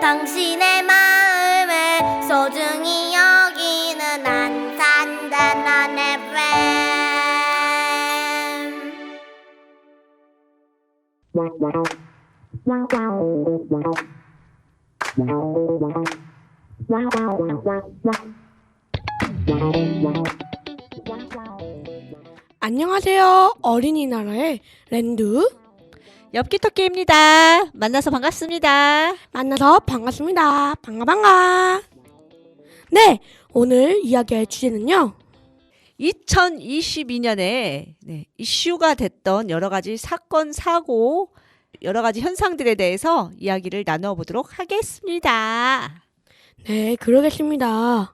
당신의 마음을 소중히 여기는 안산단한 FM. 안녕하세요. 어린이나라의 랜드 엽기토끼입니다. 만나서 반갑습니다. 만나서 반갑습니다. 반가. 네, 오늘 이야기할 주제는요. 2022년에 이슈가 됐던 여러 가지 사건, 사고, 여러 가지 현상들에 대해서 이야기를 나눠보도록 하겠습니다. 네, 그러겠습니다.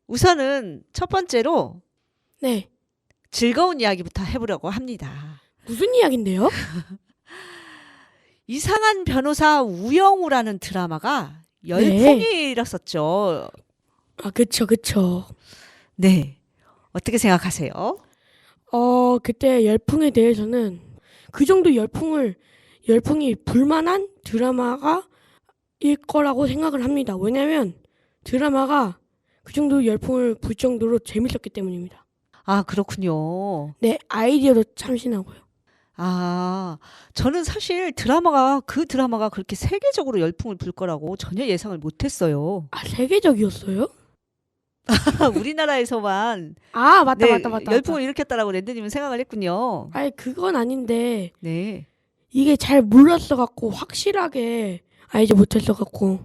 우선은 첫 번째로 네, 즐거운 이야기부터 해보려고 합니다. 무슨 이야기인데요? 이상한 변호사 우영우라는 드라마가 열풍이 일었었죠. 아, 그쵸. 네. 어떻게 생각하세요? 그때 열풍에 대해서는 그 정도 열풍이 불만한 드라마가 일 거라고 생각을 합니다. 왜냐면 드라마가 그 정도 열풍을 불 정도로 재밌었기 때문입니다. 아, 그렇군요. 네, 아이디어도 참신하고요. 아, 저는 사실 그 드라마가 그렇게 세계적으로 열풍을 불 거라고 전혀 예상을 못 했어요. 아, 세계적이었어요? 우리나라에서만 아, 맞다. 열풍을 일으켰다라고 랜드님은 생각을 했군요. 아니, 그건 아닌데 네. 이게 잘 몰랐어갖고 확실하게 알지 못했어갖고.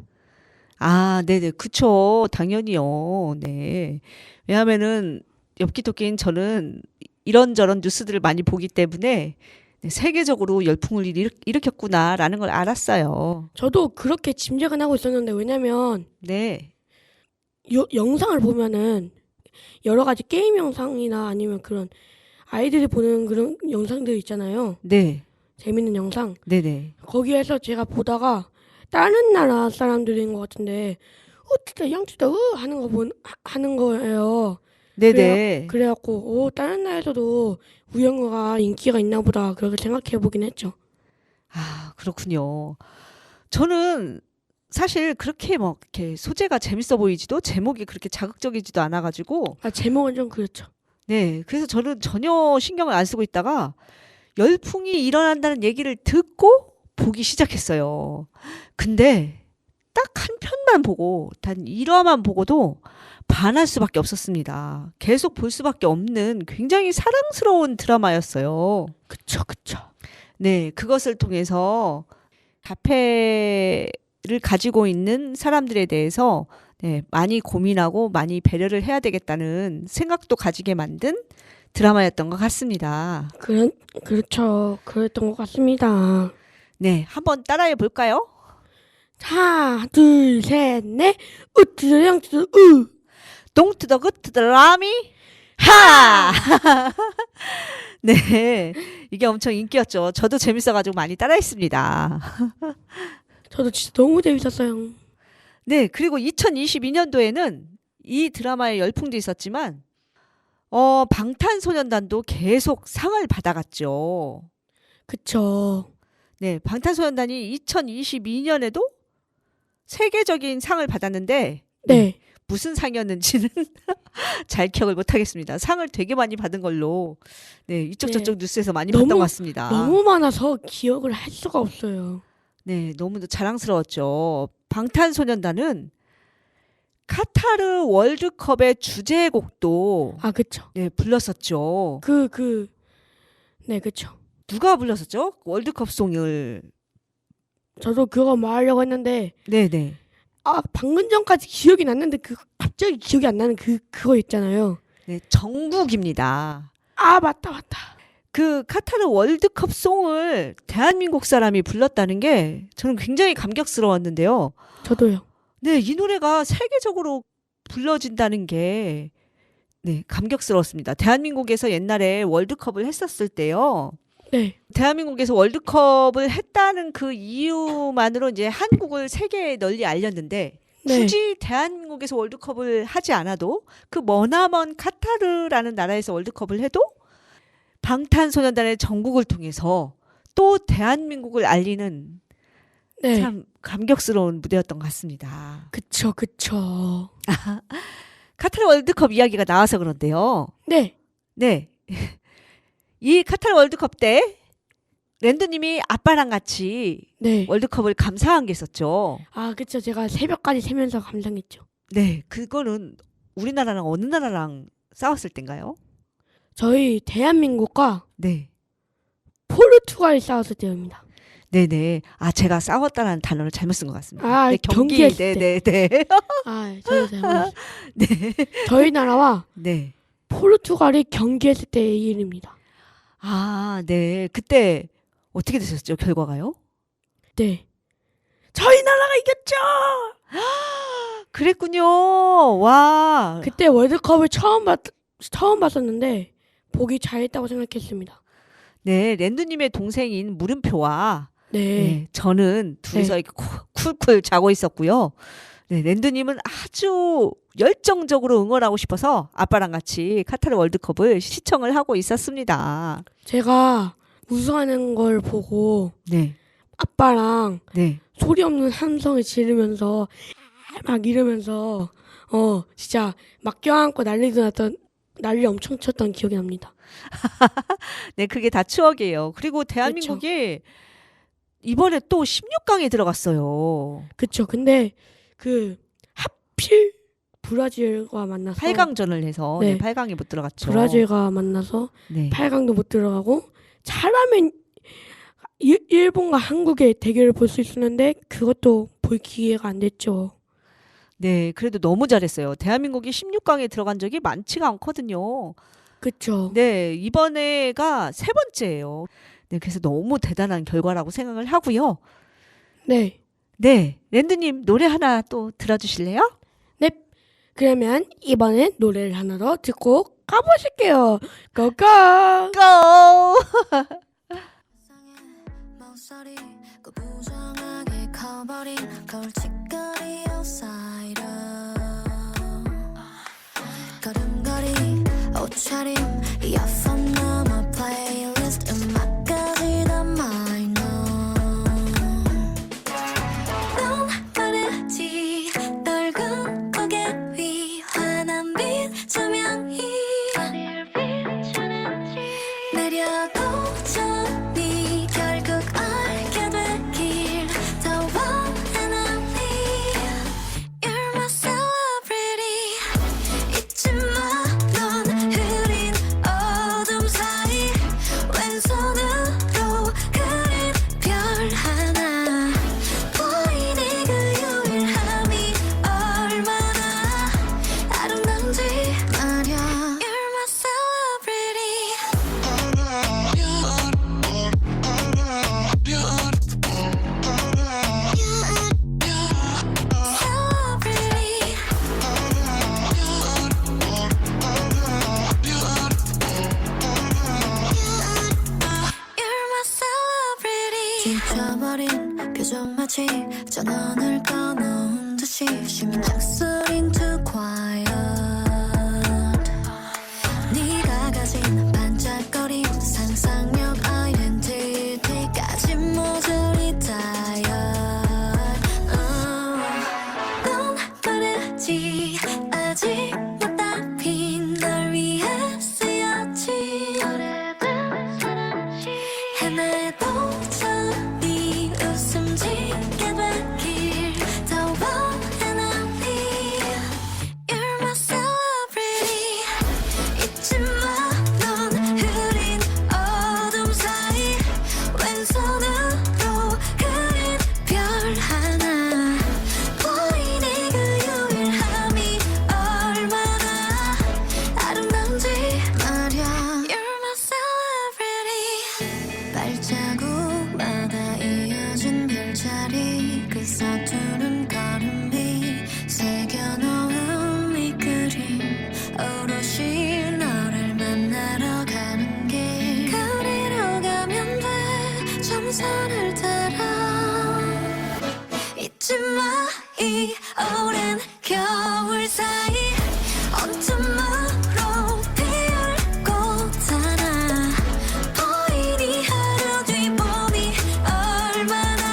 아, 네네. 그쵸. 당연히요. 네. 왜냐하면은 엽기토끼인 저는 이런저런 뉴스들을 많이 보기 때문에 세계적으로 열풍을 일으켰구나라는 걸 알았어요. 저도 그렇게 짐작은 하고 있었는데, 왜냐면 네. 영상을 보면은 여러 가지 게임 영상이나 아니면 그런 아이들이 보는 그런 영상들 있잖아요. 네. 재밌는 영상. 네네. 거기에서 제가 보다가 다른 나라 사람들인 것 같은데 진짜 양치다 하는 거예요. 네네. 그래갖고 다른 나라에서도 우영우가 인기가 있나 보다 그렇게 생각해 보긴 했죠. 아, 그렇군요. 저는 사실 그렇게 뭐 이렇게 소재가 재밌어 보이지도 제목이 그렇게 자극적이지도 않아가지고 제목은 좀 그렇죠. 네, 그래서 저는 전혀 신경을 안 쓰고 있다가 열풍이 일어난다는 얘기를 듣고 보기 시작했어요. 근데 딱 한 편만 보고 단 1화만 보고도 반할 수밖에 없었습니다. 계속 볼 수밖에 없는 굉장히 사랑스러운 드라마였어요. 그쵸. 네, 그것을 통해서 자폐를 가지고 있는 사람들에 대해서 많이 고민하고 많이 배려를 해야 되겠다는 생각도 가지게 만든 드라마였던 것 같습니다. 그렇죠. 그랬던 것 같습니다. 네, 한번 따라해 볼까요? 하나, 둘, 셋, 넷. 우뜨, 양뜨, 우. 동투더 그투더 라미 하! 네, 이게 엄청 인기였죠. 저도 재밌어가지고 많이 따라했습니다. 저도 진짜 너무 재밌었어요. 네, 그리고 2022년도에는 이 드라마의 열풍도 있었지만 방탄소년단도 계속 상을 받아갔죠. 그쵸. 네, 방탄소년단이 2022년에도 세계적인 상을 받았는데 네. 무슨 상이었는지는 잘 기억을 못 하겠습니다. 상을 되게 많이 받은 걸로 이쪽 저쪽 뉴스에서 많이 봤던 것 같습니다. 너무 많아서 기억을 할 수가 없어요. 네, 너무도 자랑스러웠죠. 방탄소년단은 카타르 월드컵의 주제곡도 그쵸. 불렀었죠. 네, 그쵸. 누가 불렀었죠? 월드컵 송을. 저도 그거 말하려고 했는데, 네네. 방금 전까지 기억이 났는데, 갑자기 기억이 안 나는 그거 있잖아요. 네, 정국입니다. 맞다. 그 카타르 월드컵 송을 대한민국 사람이 불렀다는 게 저는 굉장히 감격스러웠는데요. 저도요. 네, 이 노래가 세계적으로 불러진다는 게 감격스러웠습니다. 대한민국에서 옛날에 월드컵을 했었을 때요. 네. 대한민국에서 월드컵을 했다는 그 이유만으로 이제 한국을 세계에 널리 알렸는데 굳이 대한민국에서 월드컵을 하지 않아도 그 머나먼 카타르라는 나라에서 월드컵을 해도 방탄소년단의 전국을 통해서 또 대한민국을 알리는 네. 참 감격스러운 무대였던 것 같습니다. 그쵸. 카타르 월드컵 이야기가 나와서 그런데요. 네. 네. 이 카타르 월드컵 때 랜드님이 아빠랑 같이 네. 월드컵을 감상한 게 있었죠. 아, 그쵸. 제가 새벽까지 새면서 감상했죠. 네. 그거는 우리나라랑 어느 나라랑 싸웠을 땐가요? 저희 대한민국과 네. 포르투갈이 싸웠을 때입니다. 네네. 아, 제가 싸웠다는 단어를 잘못 쓴 것 같습니다. 아, 네, 경기했을 때. 네네네. 아, 저도 잘못했어요. 네. 저희 나라와 네. 포르투갈이 경기했을 때의 일입니다. 아, 네. 그때 어떻게 되셨죠? 결과가요? 네. 저희 나라가 이겼죠! 그랬군요. 와. 그때 월드컵을 처음 봤었는데, 보기 잘했다고 생각했습니다. 네, 랜두님의 동생인 물음표와 네. 네, 저는 둘이서 이렇게 쿨쿨 자고 있었고요. 네, 랜두님은 아주 열정적으로 응원하고 싶어서 아빠랑 같이 카타르 월드컵을 시청을 하고 있었습니다. 제가 우승하는 걸 보고 네, 아빠랑 네. 소리 없는 함성을 지르면서 막 이러면서 진짜 막 껴안고 난리 엄청 쳤던 기억이 납니다. 네, 그게 다 추억이에요. 그리고 대한민국이 이번에 또 16강에 들어갔어요. 그쵸. 근데 하필 브라질과 만나서 8강전을 해서 네. 네, 8강에 못 들어갔죠. 브라질과 만나서 네. 8강도 못 들어가고 잘하면 일본과 한국의 대결을 볼 수 있었는데 그것도 볼 기회가 안 됐죠. 네, 그래도 너무 잘했어요. 대한민국이 16강에 들어간 적이 많지가 않거든요. 그쵸. 네, 이번에가 세 번째예요. 네, 그래서 너무 대단한 결과라고 생각을 하고요. 네. 네, 랜드님 노래 하나 또 들어주실래요? 네. 그러면 이번엔 노래를 하나 더 듣고 가보실게요. 고고! 고! 목소리 부정하게 커버린 걸칫거리 outsider 걸음걸이 옷차림 이어폰 넘어 플레이리스트 음악까지 다 minor 넌 빠르지 넓은 고개 위 환한 빛 조명이 어딜 비추는지 내려도 전이 결국 알게 되길 더 원하는 You're my celebrity 잊지 마 넌 흐린 어둠 사이 왼손으로 그린 별 하나 보이니 그 유일함이 얼마나 아름다운지 말야 You're my celebrity celebrity You're my celebrity 지쳐버린 표정 마치 전원을 꺼놓은 듯이 심장 소린 too quiet 네가 가진 반짝거림 상상력 아이덴티티까지 모조리 tired 넌 빠르지 아직 못다 핀 널 위해 쓰였지 오래된 사랑지 해내도 전이 웃음 짓게 되길 더 원하는 You're my celebrity 잊지 마 넌 흐린 어둠 사이 왼손으로 그린 별 하나 보이니 그 유일함이 얼마나 아름다운지 말야 You're my celebrity 발자국마다 이어진 별자리 그 서투른 걸음이 새겨놓은 이 그림 오롯이 너를 만나러 가는 길 그리로 가면 돼 점선을 따라 잊지 마 이 오랜 겨울 사이 온tum으로 피울 꽃 하나 보이니 하루 뒤 봄이 얼마나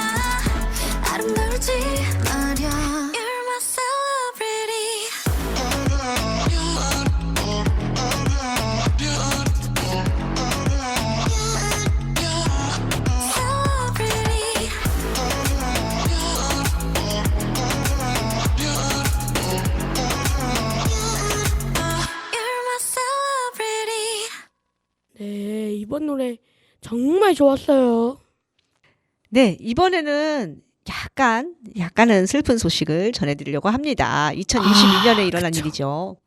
노래 정말 좋았어요. 네, 이번에는 약간은 슬픈 소식을 전해드리려고 합니다. 2022년에 일어난 그쵸. 일이죠.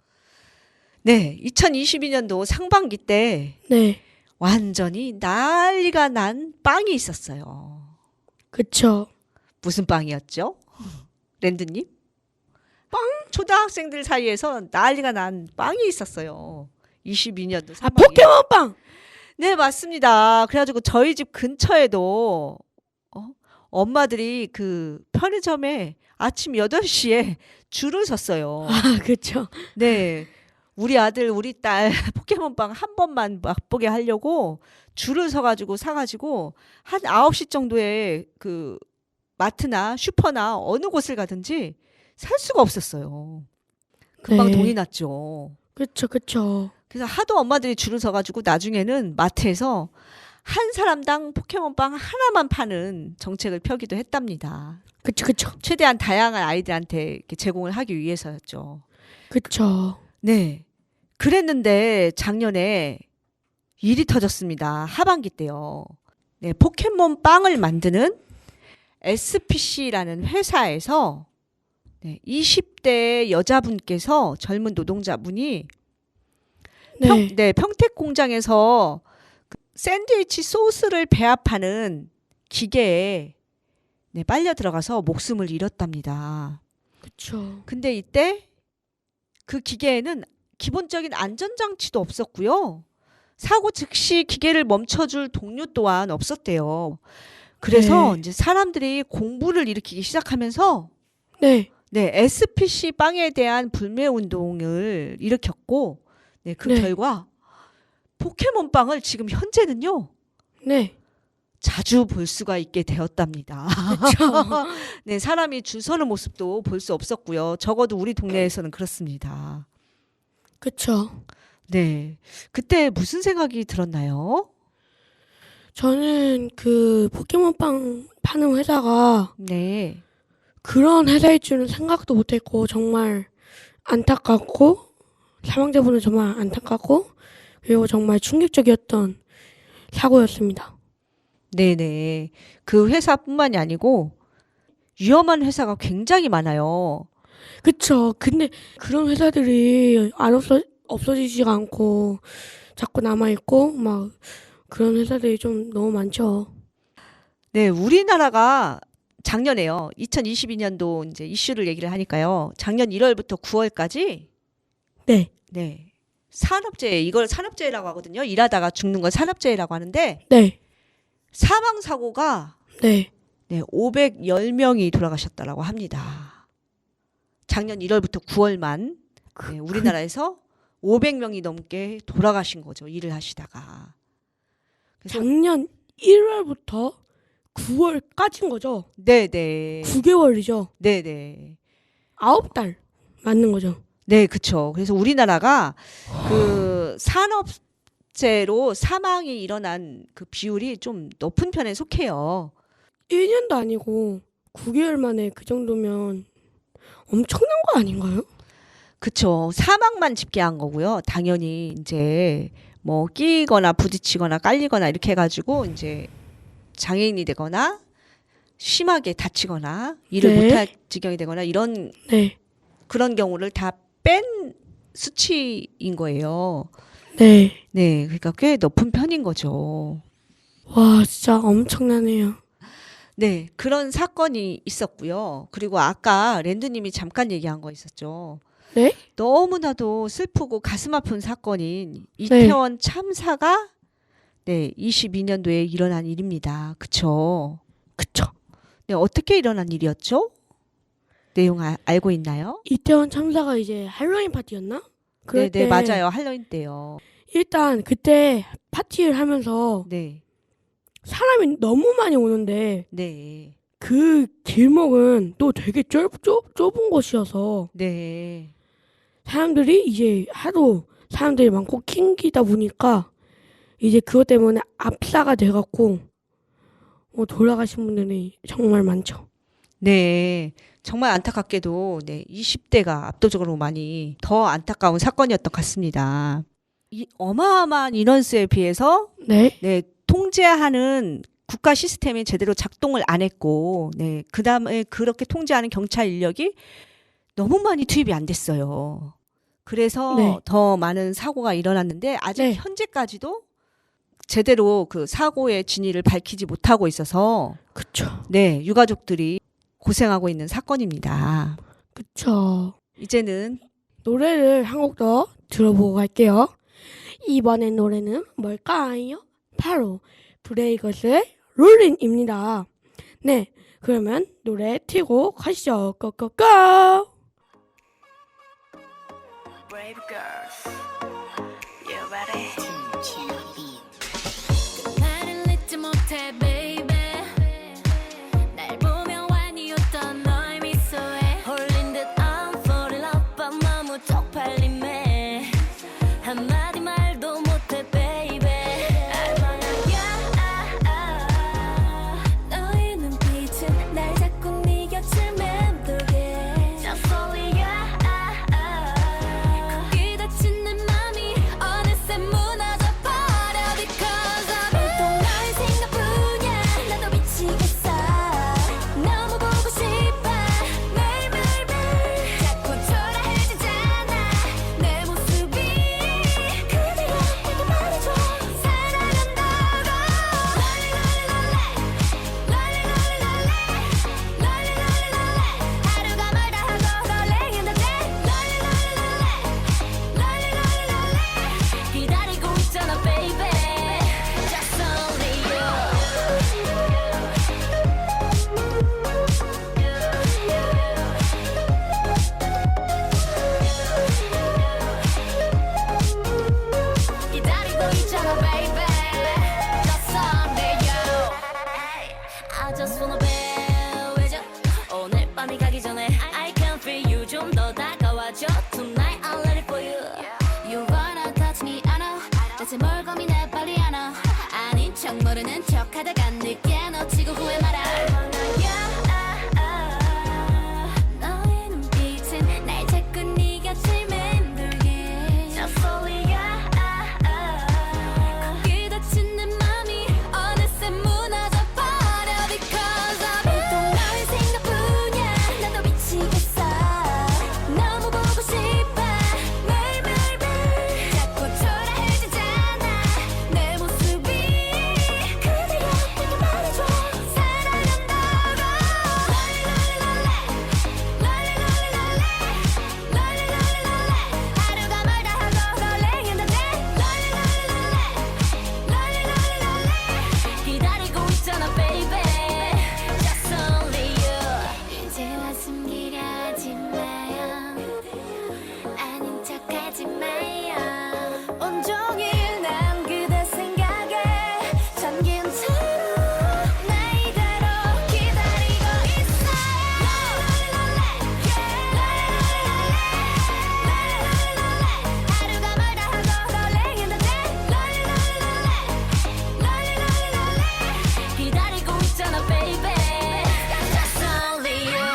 네, 2022년도 상반기 때 네, 완전히 난리가 난 빵이 있었어요. 그쵸. 무슨 빵이었죠? 랜드님? 초등학생들 사이에서 난리가 난 빵이 있었어요. 22년도 아, 상반기에. 포켓몬빵! 네, 맞습니다. 그래가지고 저희 집 근처에도 엄마들이 그 편의점에 아침 8시에 줄을 섰어요. 아, 그쵸. 네. 우리 아들, 우리 딸 포켓몬빵 한 번만 맛보게 하려고 줄을 서가지고 사가지고 한 9시 정도에 그 마트나 슈퍼나 어느 곳을 가든지 살 수가 없었어요. 금방 네. 돈이 났죠. 그쵸, 그쵸. 그래서 하도 엄마들이 줄을 서가지고 나중에는 마트에서 한 사람당 포켓몬빵 하나만 파는 정책을 펴기도 했답니다. 그쵸, 그쵸. 최대한 다양한 아이들한테 이렇게 제공을 하기 위해서였죠. 그쵸. 네. 그랬는데 작년에 일이 터졌습니다. 하반기 때요. 네, 포켓몬빵을 만드는 SPC라는 회사에서 20대 여자분께서 젊은 노동자분이 네. 평택 공장에서 그 샌드위치 소스를 배합하는 기계에 빨려 들어가서 목숨을 잃었답니다. 그쵸. 근데 이때 그 기계에는 기본적인 안전장치도 없었고요. 사고 즉시 기계를 멈춰줄 동료 또한 없었대요. 그래서 네. 이제 사람들이 공부를 일으키기 시작하면서 네. SPC 빵에 대한 불매 운동을 일으켰고, 그 네. 결과 포켓몬 빵을 지금 현재는요 네. 자주 볼 수가 있게 되었답니다. 그쵸. 네, 사람이 줄 서는 모습도 볼 수 없었고요. 적어도 우리 동네에서는 그렇습니다. 그쵸. 네, 그때 무슨 생각이 들었나요? 저는 그 포켓몬빵 파는 회사가 네, 그런 회사일 줄은 생각도 못했고 정말 안타깝고 사망자분은 정말 안타깝고 그리고 정말 충격적이었던 사고였습니다. 네네. 그 회사뿐만이 아니고 위험한 회사가 굉장히 많아요. 그쵸. 근데 그런 회사들이 안 없어지지가 않고 자꾸 남아있고 막 그런 회사들이 좀 너무 많죠. 네, 우리나라가 작년에요. 2022년도 이제 이슈를 얘기를 하니까요. 작년 1월부터 9월까지 네. 네. 산업재해, 이걸 산업재해라고 하거든요. 일하다가 죽는 걸 산업재해라고 하는데 네. 사망 사고가 네. 510명이 돌아가셨다라고 합니다. 작년 1월부터 9월만 우리나라에서 500명이 넘게 돌아가신 거죠. 일을 하시다가. 그래서 작년 1월부터 9월까지인 거죠. 네네. 9개월이죠. 네네. 9달 맞는 거죠. 네, 그쵸. 그래서 우리나라가 그 산업재해로 사망이 일어난 그 비율이 좀 높은 편에 속해요. 1년도 아니고 9개월 만에 그 정도면 엄청난 거 아닌가요? 그쵸. 사망만 집계한 거고요. 당연히 이제 뭐 끼거나 부딪히거나 깔리거나 이렇게 해가지고 이제 장애인이 되거나 심하게 다치거나 일을 네. 못할 지경이 되거나 이런 네. 그런 경우를 다 뺀 수치인 거예요. 네. 네, 그러니까 꽤 높은 편인 거죠. 와, 진짜 엄청나네요. 네, 그런 사건이 있었고요. 그리고 아까 랜드님이 잠깐 얘기한 거 있었죠. 네? 너무나도 슬프고 가슴 아픈 사건인 이태원 참사가 22년도에 일어난 일입니다. 그쵸? 그쵸. 네, 어떻게 일어난 일이었죠? 내용 알고 있나요? 이태원 참사가 이제 할로윈 파티였나? 그럴 네, 때 맞아요. 할로윈 때요. 일단 그때 파티를 하면서 네, 사람이 너무 많이 오는데 네, 그 길목은 또 되게 좁은 곳이어서 네, 사람들이 이제 하도 사람들이 많고 낑기다 보니까 이제 그것 때문에 압사가 돼갖고 돌아가신 분들이 정말 많죠. 네. 정말 안타깝게도 20대가 압도적으로 많이 더 안타까운 사건이었던 것 같습니다. 이 어마어마한 인원수에 비해서 네. 네, 통제하는 국가 시스템이 제대로 작동을 안 했고, 네, 그다음에 그렇게 통제하는 경찰 인력이 너무 많이 투입이 안 됐어요. 그래서 네. 더 많은 사고가 일어났는데 아직 네. 현재까지도 제대로 그 사고의 진위를 밝히지 못하고 있어서 그쵸. 네, 유가족들이 고생하고 있는 사건입니다. 그쵸. 이제는 노래를 한 곡 더 들어보고 갈게요. 이번엔 노래는 뭘까요? 바로 브레이거스의 롤린입니다. 네, 그러면 노래 틀고 가시죠. 고고고! Brave girls, you ready? 나를 잊지 못해 baby 날 보며 완이 웃던 너의 미소에 홀린 듯 I'm falling in love but 너무 쪽팔림에 한마디 말도 못해 baby 너의 눈빛은 날 자꾸 네 곁을 맴돌게 Just only you 거기 닫힌 내 맘이 어느새 무너져 버려 Because of you 또 너의 생각뿐이야 나도 미치겠어 너무 보고 싶어 매일매일매일 자꾸 초라해지잖아 내 모습이 그대여 내게 말해줘 사랑한다고 하루가 멀다 하고 설레인다지 기다리고 있잖아 baby Just only you 기다리고 있잖아 baby Just only you I just wanna be with you 오늘 밤이 가기 전에 I can feel you 좀 더 다가와줘 Tonight I'm ready for you You wanna touch me I know 대체 뭘 고민해 빨리 안 와 아닌 척 모르는 척 하다가 늦게 놓치고 후회 말아 너의 눈빛은 날 자꾸 네 곁을 맴돌게 Just only you 거기 닫힌 내 맘이 어느새 무너져 버려 Because of you 또 너의 생각뿐이야 나도 미치겠어 너무 보고 싶어 매일매일매일 자꾸 초라해지잖아 내 모습이 그대여 내게 말해줘 사랑한다고 하루가 멀다 하고 설레인다지 기다리고 있잖아 baby Just only you 이제와 숨기려 하지 마요 아닌 척하지 마요 온종일 난 그대 생각에 잠긴 채로 나 이대로 기다리고 있어요 하루가 멀다 하고 설레인다지 기다리고 있잖아 baby Just only you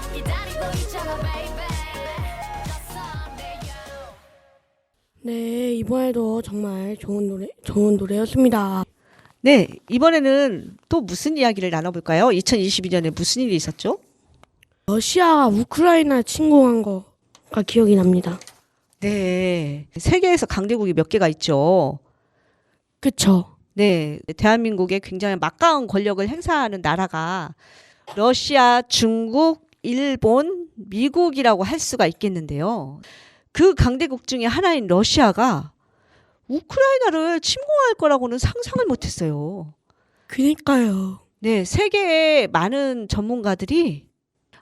기다리고 있잖아 baby Just only you 네, 이번에도 정말 좋은 노래였습니다. 네, 이번에는 또 무슨 이야기를 나눠볼까요? 2022년에 무슨 일이 있었죠? 러시아가 우크라이나 침공한 거가 기억이 납니다. 네, 세계에서 강대국이 몇 개가 있죠. 그쵸? 네, 대한민국에 굉장히 막강한 권력을 행사하는 나라가 러시아, 중국, 일본, 미국이라고 할 수가 있겠는데요. 그 강대국 중에 하나인 러시아가 우크라이나를 침공할 거라고는 상상을 못했어요. 그니까요. 네, 세계의 많은 전문가들이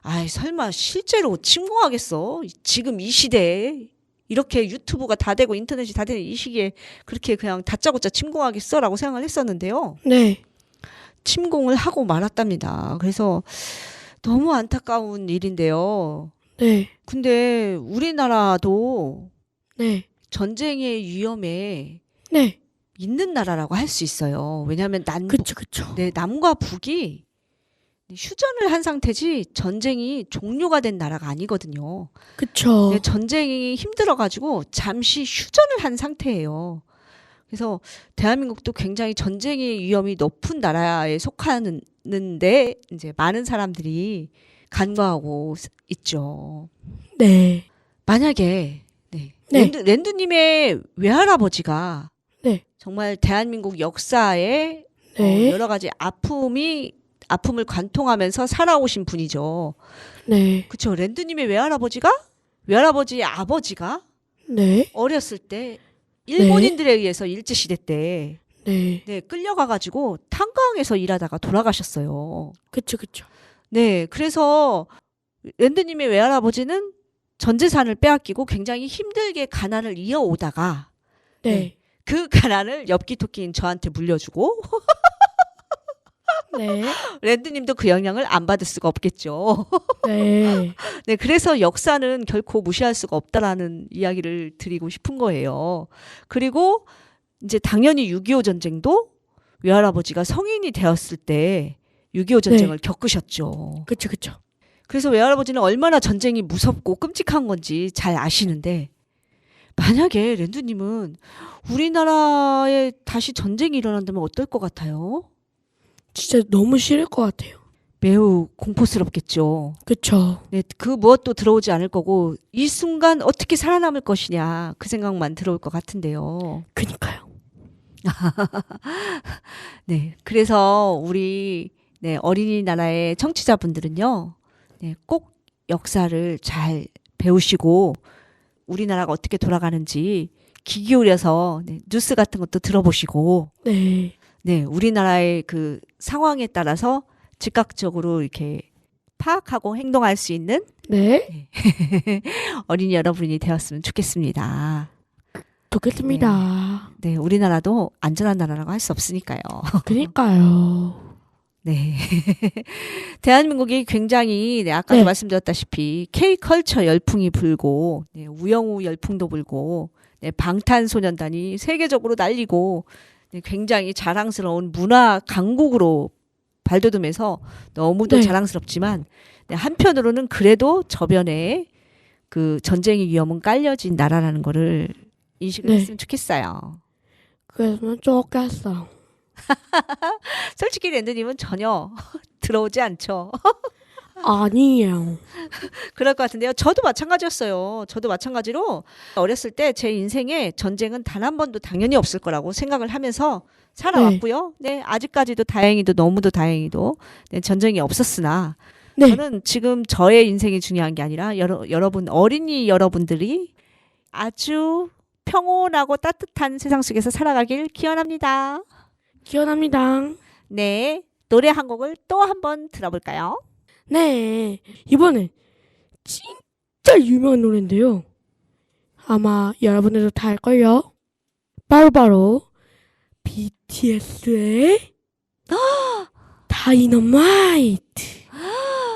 아이 설마 실제로 침공하겠어? 지금 이 시대에 이렇게 유튜브가 다 되고 인터넷이 다 되는 이 시기에 그렇게 그냥 다짜고짜 침공하겠어라고 생각을 했었는데요. 네. 침공을 하고 말았답니다. 그래서 너무 안타까운 일인데요. 네. 근데 우리나라도 네. 전쟁의 위험에 네. 있는 나라라고 할 수 있어요. 왜냐하면 그쵸, 그쵸. 네, 남과 북이 휴전을 한 상태지 전쟁이 종료가 된 나라가 아니거든요. 그쵸. 네, 전쟁이 힘들어가지고 잠시 휴전을 한 상태예요. 그래서 대한민국도 굉장히 전쟁의 위험이 높은 나라에 속하는데 이제 많은 사람들이 간과하고 있죠. 네. 만약에 네. 랜드님의 외할아버지가 네. 정말 대한민국 역사에 네. 여러 가지 아픔을 관통하면서 살아오신 분이죠. 네. 그렇죠. 랜드님의 외할아버지의 아버지가 네. 어렸을 때 일본인들에 의해서 일제시대 때 네. 네, 끌려가가지고 탄광에서 일하다가 돌아가셨어요. 그쵸, 그쵸. 네, 그래서 랜드님의 외할아버지는 전 재산을 빼앗기고 굉장히 힘들게 가난을 이어오다가 네. 그 가난을 엽기토끼인 저한테 물려주고 네. 랜드님도 그 영향을 안 받을 수가 없겠죠. 네. 네, 그래서 역사는 결코 무시할 수가 없다라는 이야기를 드리고 싶은 거예요. 그리고 이제 당연히 6.25 전쟁도 외할아버지가 성인이 되었을 때 6.25 전쟁을 겪으셨죠. 그쵸, 그쵸. 그래서 외할아버지는 얼마나 전쟁이 무섭고 끔찍한 건지 잘 아시는데 만약에 랜드님은 우리나라에 다시 전쟁이 일어난다면 어떨 것 같아요? 진짜 너무 싫을 것 같아요. 매우 공포스럽겠죠. 그쵸. 네, 그 무엇도 들어오지 않을 거고 이 순간 어떻게 살아남을 것이냐 그 생각만 들어올 것 같은데요. 그니까요. 네, 그래서 우리 네, 어린이나라의 청취자분들은요, 네, 꼭 역사를 잘 배우시고 우리나라가 어떻게 돌아가는지 귀 기울여서 네, 뉴스 같은 것도 들어보시고, 네. 네, 우리나라의 그 상황에 따라서 즉각적으로 이렇게 파악하고 행동할 수 있는 네. 어린이 여러분이 되었으면 좋겠습니다. 좋겠습니다. 네, 우리나라도 안전한 나라라고 할 수 없으니까요. 그니까요. 네. 대한민국이 굉장히, 네, 아까도 네. 말씀드렸다시피, K컬처 열풍이 불고, 네, 우영우 열풍도 불고, 네, 방탄소년단이 세계적으로 날리고, 네, 굉장히 자랑스러운 문화 강국으로 발돋움해서 너무도 네. 자랑스럽지만, 네, 한편으로는 그래도 저변에 그 전쟁의 위험은 깔려진 나라라는 거를 인식을 네. 했으면 좋겠어요. 그래서 좋겠어. 솔직히 랜드님은 전혀 들어오지 않죠. 아니에요. 그럴 것 같은데요. 저도 마찬가지였어요. 저도 마찬가지로 어렸을 때 제 인생에 전쟁은 단 한 번도 당연히 없을 거라고 생각을 하면서 살아왔고요. 네, 아직까지도 다행히도 너무도 다행히도 네, 전쟁이 없었으나 네. 저는 지금 저의 인생이 중요한 게 아니라 여러분 어린이 여러분들이 아주 평온하고 따뜻한 세상 속에서 살아가길 기원합니다. 기원합니다. 네, 노래 한 곡을 또 한 번 들어볼까요? 네. 이번엔 진짜 유명한 노래인데요. 아마 여러분들도 다 알걸요? 바로바로 BTS의 다이너마이트.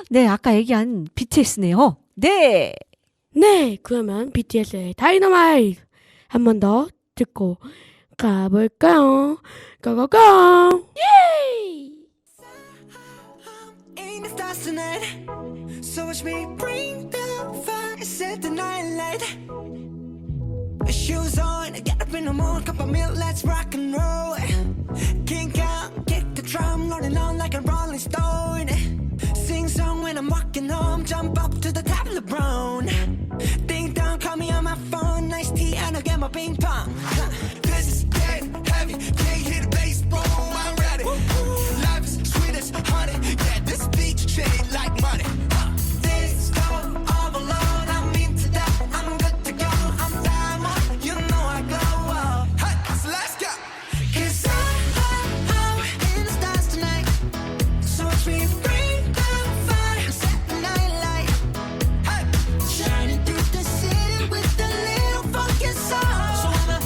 네, 아까 얘기한 BTS네요. 네. 네, 그러면 BTS의 다이너마이트 한 번 더 듣고 가볼까요? 고고고! 예이! In the stars tonight, so watch me bring the fire, set the night light. Shoes on, get up in the morning, cup of milk, let's rock and roll. Kink out, kick the drum, rolling on like a rolling stone. Sing song when I'm walking home, jump up to the top of the brown. Ding dong, call me on my phone, nice tea, and I'll get my ping pong. This is getting heavy, can't hear the bass, boom, I'm ready. Life is sweet as honey, yeah, this beach shade like money. This go all alone, I'm into that, I'm good to go, I'm diamond, you know I glow up. Hey, so let's go. 'Cause I'm in the stars tonight, so watch me bring the fire, set the night light. Hey, shining through the city with a little funky soul. So I'ma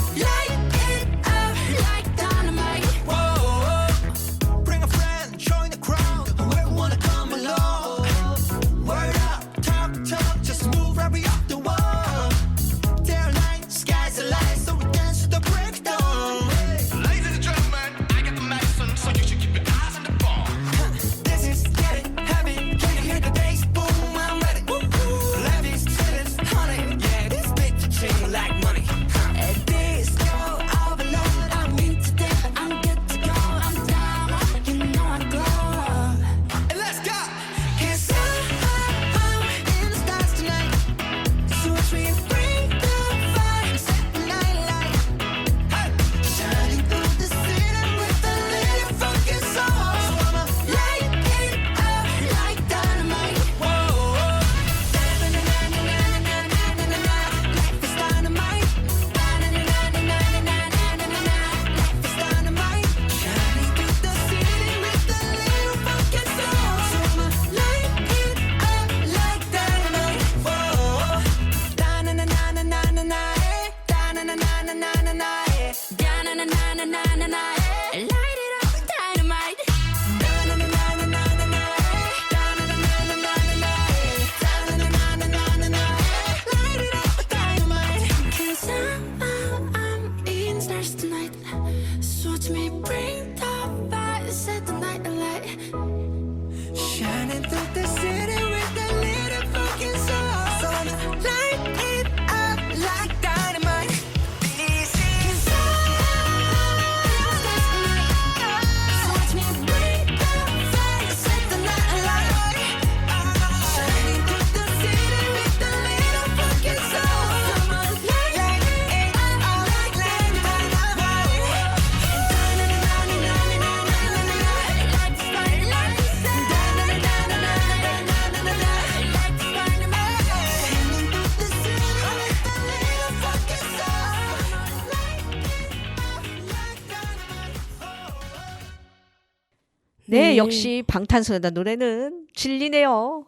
네, 역시 방탄소년단 노래는 진리네요.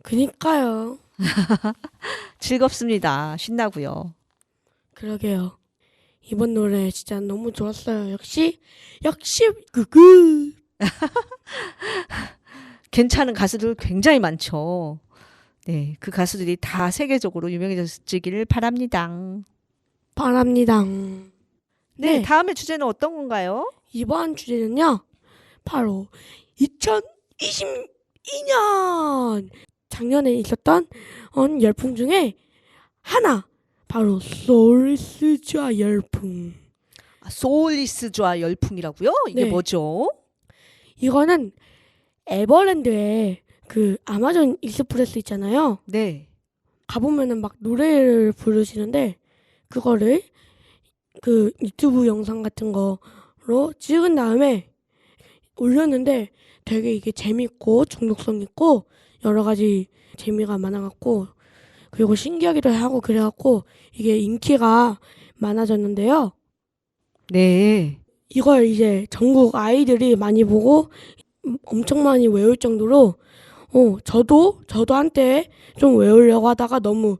그니까요. 즐겁습니다. 신나고요. 그러게요. 이번 노래 진짜 너무 좋았어요. 역시 그그. 괜찮은 가수들 굉장히 많죠. 네, 그 가수들이 다 세계적으로 유명해지기를 바랍니다. 바랍니다. 네, 다음의 주제는 어떤 건가요? 이번 주제는요. 바로 2022년 작년에 있었던 열풍 중에 하나 바로 소울리스좌 열풍. 소울리스좌 열풍이라고요? 이게 네. 뭐죠? 이거는 에버랜드에 그 아마존 익스프레스 있잖아요. 네. 가보면은 막 노래를 부르시는데 그거를 그 유튜브 영상 같은 거로 찍은 다음에 올렸는데 되게 이게 재밌고 중독성 있고 여러 가지 재미가 많아갖고 그리고 신기하기도 하고 그래갖고 이게 인기가 많아졌는데요. 네. 이걸 이제 전국 아이들이 많이 보고 엄청 많이 외울 정도로 저도 한때 좀 외우려고 하다가 너무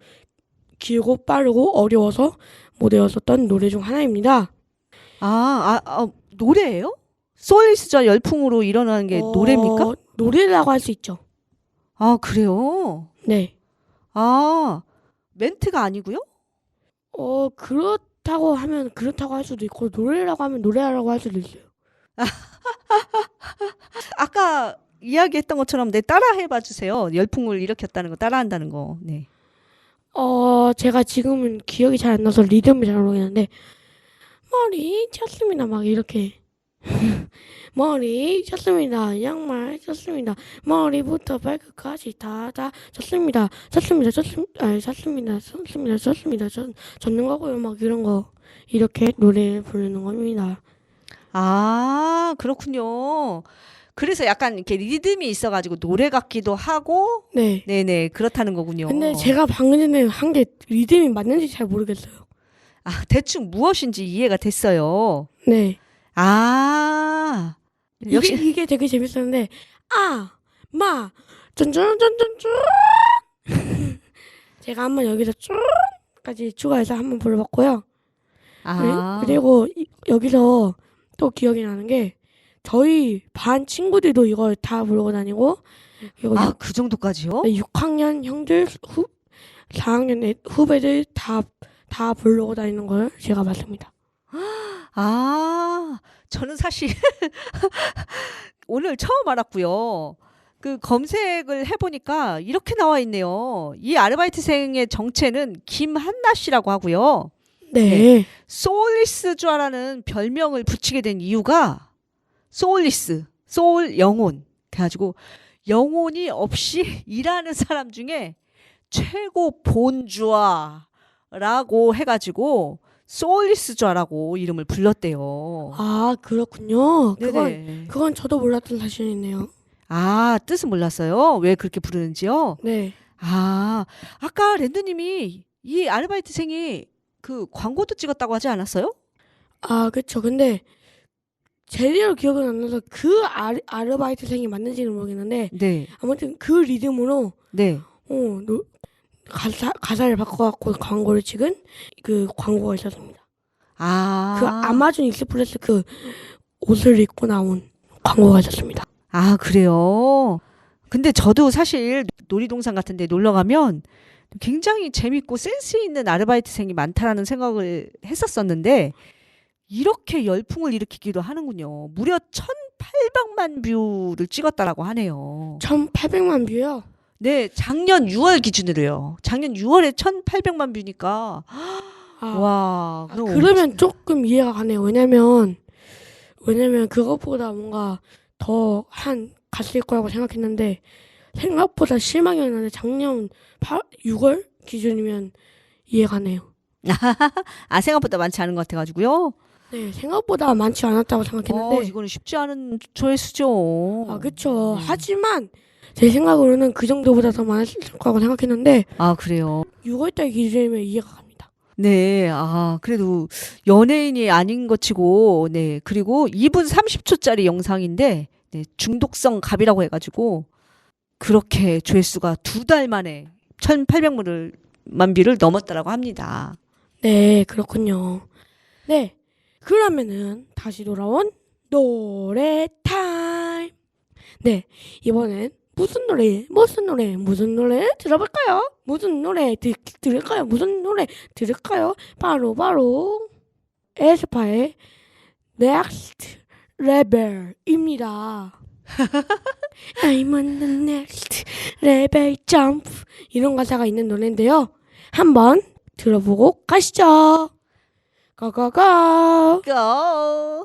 길고 빠르고 어려워서 못 외웠었던 노래 중 하나입니다. 노래예요? 소울리스좌 열풍으로 일어나는 게 노래입니까? 노래라고 할 수 있죠. 아, 그래요? 네. 아, 멘트가 아니고요? 그렇다고 할 수도 있고 노래라고 하면 노래라고 할 수도 있어요. 아까 이야기했던 것처럼 따라 해봐 주세요. 열풍을 일으켰다는 거, 따라한다는 거. 네. 제가 지금은 기억이 잘 안 나서 리듬을 잘 모르겠는데 머리 쳤습니다 막 이렇게 머리 쳤습니다 양말 쳤습니다 머리부터 발끝까지 다 쳤습니다 젓는 거고요 막 이런 거 이렇게 노래 부르는 겁니다. 아, 그렇군요. 그래서 약간 이렇게 리듬이 있어가지고 노래 같기도 하고, 네. 네네, 그렇다는 거군요. 근데 제가 방금 전에 한 게 리듬이 맞는지 잘 모르겠어요. 아, 대충 무엇인지 이해가 됐어요. 네. 아, 역시. 이게 되게 재밌었는데 쫀쫀쫀쫀쫀 제가 한번 여기서 쫀까지 추가해서 한번 불러봤고요. 아, 그리고 여기서 또 기억이 나는 게 저희 반 친구들도 이걸 다 부르고 다니고 그리고 그 정도까지요? 6학년 형들 4학년 후배들 다 부르고 다니는 걸 제가 봤습니다. 아, 저는 사실 오늘 처음 알았고요. 그 검색을 해보니까 이렇게 나와 있네요. 이 아르바이트생의 정체는 김한나 씨라고 하고요. 네. 소울리스좌라는 별명을 붙이게 된 이유가 소울리스, 소울 영혼. 그래가지고 영혼이 없이 일하는 사람 중에 최고 본주아라고 해가지고 소울리스좌라고 이름을 불렀대요. 아 그렇군요. 네네. 그건 저도 몰랐던 사실이네요. 아, 뜻은 몰랐어요? 왜 그렇게 부르는지요? 네. 아, 아까 랜드님이 이 아르바이트생이 그 광고도 찍었다고 하지 않았어요? 아 그쵸. 근데 제대로 기억은 안 나서 그 아르바이트생이 맞는지는 모르겠는데 네. 아무튼 그 리듬으로 네. 가사를 바꿔갖고 광고를 찍은 그 광고가 있었습니다. 아. 그 아마존 익스프레스 그 옷을 입고 나온 광고가 있었습니다. 아, 그래요? 근데 저도 사실 놀이동산 같은 데 놀러 가면 굉장히 재밌고 센스 있는 아르바이트생이 많다라는 생각을 했었었는데 이렇게 열풍을 일으키기도 하는군요. 무려 1,800만 뷰를 찍었다라고 하네요. 1,800만 뷰요? 네, 작년 6월 기준으로요. 작년 6월에 1,800만 뷰니까 와, 그러면 조금 이해가 가네요. 왜냐면 그것보다 뭔가 더 갔을 거라고 생각했는데 생각보다 실망이었는데 작년 6월 기준이면 이해가 가네요. 아, 생각보다 많지 않은 것 같아가지고요. 네, 생각보다 많지 않았다고 생각했는데. 이거는 쉽지 않은 조회수죠. 아, 그쵸. 하지만 제 생각으로는 그 정도보다 더 많았을 거라고 생각했는데. 아, 그래요? 6월달 기준이면 이해가 갑니다. 네, 그래도 연예인이 아닌 것 치고, 네, 그리고 2분 30초짜리 영상인데 네, 중독성 갑이라고 해가지고 그렇게 조회수가 2달 만에 1,800만 뷰를 넘었다라고 합니다. 네, 그렇군요. 네, 그러면은 다시 돌아온 노래 타임. 네, 이번엔 무슨 노래 들어볼까요? 무슨 노래 들을까요? 무슨 노래 들을까요? 바로 에스파의 Next Level입니다. I'm on the next level jump 이런 가사가 있는 노래인데요. 한번 들어보고 가시죠. 고고고. Go!